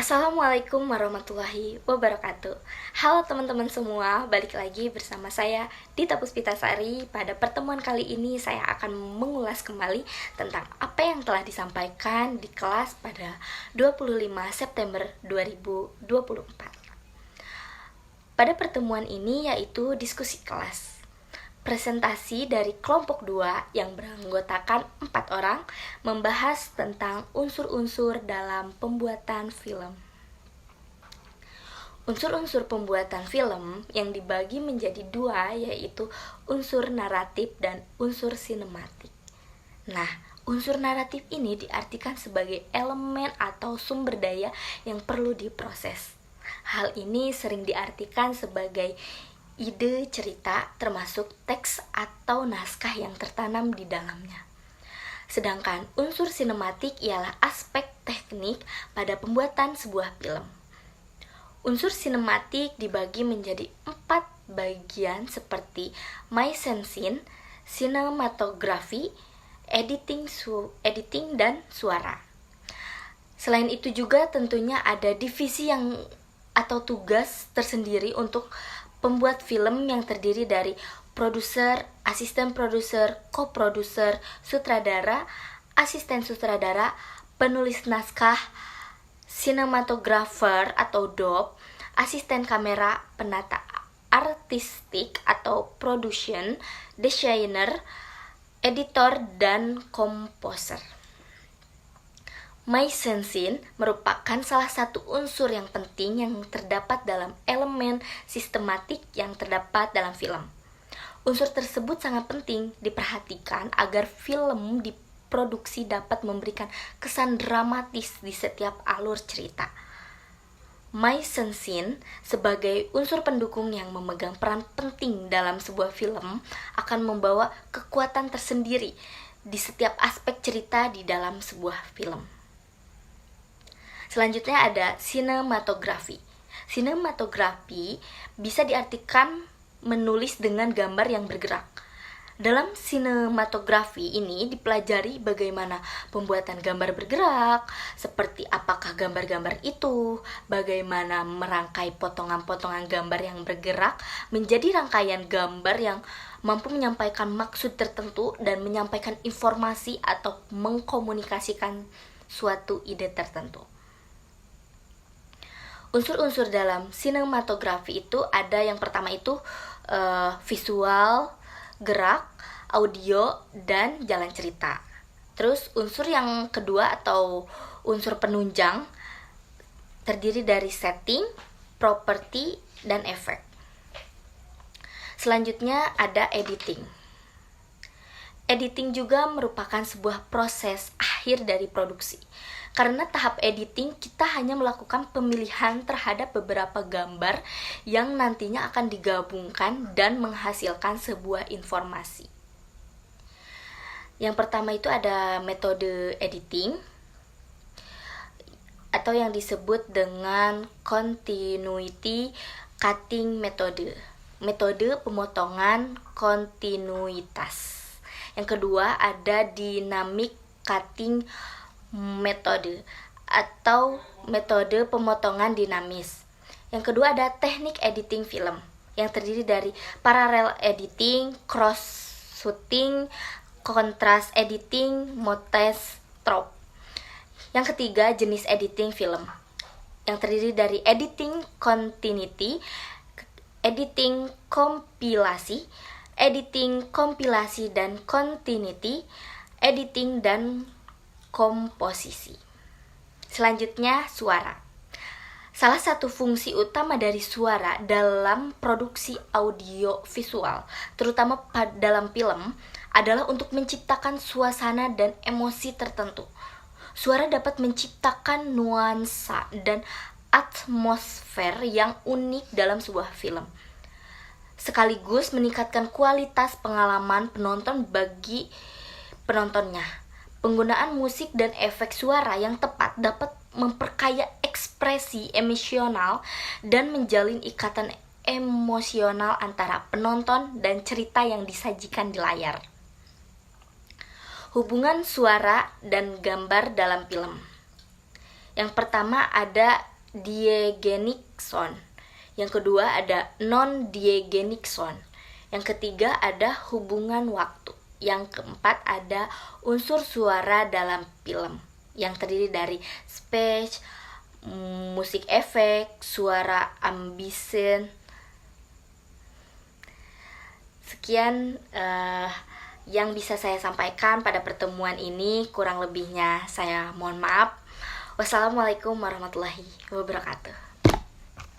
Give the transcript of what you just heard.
Assalamualaikum warahmatullahi wabarakatuh. Halo teman-teman semua, balik lagi bersama saya Dita Puspitasari. Pada pertemuan kali ini saya akan mengulas kembali tentang apa yang telah disampaikan di kelas pada 25 September 2024. Pada pertemuan ini yaitu diskusi kelas. Presentasi dari kelompok 2 yang beranggotakan 4 orang membahas tentang unsur-unsur dalam pembuatan film. Unsur-unsur pembuatan film yang dibagi menjadi 2 yaitu unsur naratif dan unsur sinematik. Nah, unsur naratif ini diartikan sebagai elemen atau sumber daya yang perlu diproses. Hal ini sering diartikan sebagai ide cerita termasuk teks atau naskah yang tertanam di dalamnya. Sedangkan unsur sinematik ialah aspek teknik pada pembuatan sebuah film. Unsur sinematik dibagi menjadi 4 bagian seperti mise-en-scene, sinematografi, editing dan suara. Selain itu juga tentunya ada divisi yang atau tugas tersendiri untuk pembuat film yang terdiri dari produser, asisten produser, co-produser, sutradara, asisten sutradara, penulis naskah, sinematografer atau DOP, asisten kamera, penata artistik atau production, designer, editor, dan komposer. Mise-en-scene merupakan salah satu unsur yang penting yang terdapat dalam elemen sistematik yang terdapat dalam film. Unsur tersebut sangat penting diperhatikan agar film diproduksi dapat memberikan kesan dramatis di setiap alur cerita. Mise-en-scene sebagai unsur pendukung yang memegang peran penting dalam sebuah film akan membawa kekuatan tersendiri di setiap aspek cerita di dalam sebuah film. Selanjutnya ada sinematografi. Sinematografi bisa diartikan menulis dengan gambar yang bergerak. Dalam sinematografi ini dipelajari bagaimana pembuatan gambar bergerak, seperti apakah gambar-gambar itu, bagaimana merangkai potongan-potongan gambar yang bergerak menjadi rangkaian gambar yang mampu menyampaikan maksud tertentu dan menyampaikan informasi atau mengkomunikasikan suatu ide tertentu. Unsur-unsur dalam sinematografi itu ada yang pertama itu visual, gerak, audio, dan jalan cerita. Terus unsur yang kedua atau unsur penunjang terdiri dari setting, properti, dan efek. Selanjutnya ada editing. Editing juga merupakan sebuah proses akhir dari produksi. Karena tahap editing kita hanya melakukan pemilihan terhadap beberapa gambar yang nantinya akan digabungkan dan menghasilkan sebuah informasi. Yang pertama itu ada metode editing atau yang disebut dengan continuity cutting method. Metode pemotongan kontinuitas. Yang kedua ada dynamic cutting metode atau metode pemotongan dinamis. Yang kedua ada teknik editing film yang terdiri dari parallel editing, cross shooting, contrast editing, montage trope. Yang ketiga jenis editing film yang terdiri dari editing continuity, editing kompilasi dan continuity, editing dan komposisi. Selanjutnya suara. Salah satu fungsi utama dari suara dalam produksi audio visual, terutama dalam film, adalah untuk menciptakan suasana dan emosi tertentu. Suara dapat menciptakan nuansa dan atmosfer yang unik dalam sebuah film, sekaligus meningkatkan kualitas pengalaman penonton bagi penontonnya. Penggunaan musik dan efek suara yang tepat dapat memperkaya ekspresi emosional dan menjalin ikatan emosional antara penonton dan cerita yang disajikan di layar. Hubungan suara dan gambar dalam film. Yang pertama ada diegenik sound. Yang kedua ada non-diegenik sound. Yang ketiga ada hubungan waktu. Yang keempat ada unsur suara dalam film yang terdiri dari speech, musik efek, suara ambisen. Sekian yang bisa saya sampaikan pada pertemuan ini. Kurang lebihnya saya mohon maaf. Wassalamualaikum warahmatullahi wabarakatuh.